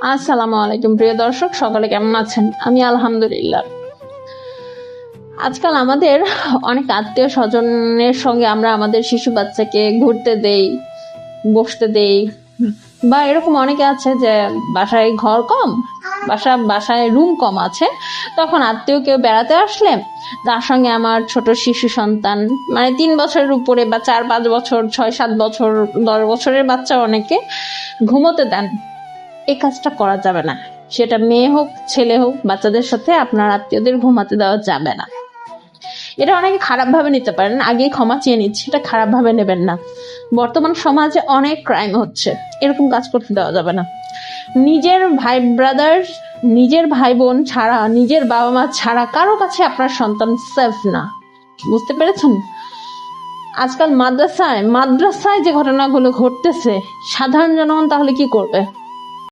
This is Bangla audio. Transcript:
আসসালামু আলাইকুম প্রিয় দর্শক, সকলে কেমন আছেন? আমি আলহামদুলিল্লাহ। আজকাল আমাদের অনেক আত্মীয় স্বজনের সঙ্গে আমরা আমাদের শিশু বাচ্চাকে ঘুরতে দেই, বসতে দেই, বা এরকম অনেকে আছে যে বাসায় ঘর কম, বাসায় রুম কম আছে, তখন আত্মীয় কেউ বেড়াতে আসলে তার সঙ্গে আমার ছোট শিশু সন্তান মানে 3 বছরের উপরে বা 4-5 বছর, 6-7 বছর, 10 বছরের বাচ্চা অনেকে ঘুমোতে দেন। এই কাজটা করা যাবে না। সেটা মেয়ে হোক ছেলে হোক, বাচ্চাদের সাথে আপনার আত্মীয়দের ঘুমাতে দেওয়া যাবে না। এটা অনেকে খারাপ ভাবে নিতে পারেন, আগেই ক্ষমা চেয়ে নিচ্ছি, এটা খারাপ ভাবে নেবেন না। বর্তমান সমাজে অনেক ক্রাইম হচ্ছে, এরকম কাজ করতে দেওয়া যাবে না। নিজের নিজের ভাই বোন ছাড়া, নিজের বাবা মা ছাড়া কারো কাছে আপনার সন্তান সেফ না। বুঝতে পেরেছেন? আজকাল মাদ্রাসায় যে ঘটনাগুলো ঘটতেছে, সাধারণ জনগণ তাহলে কি করবে?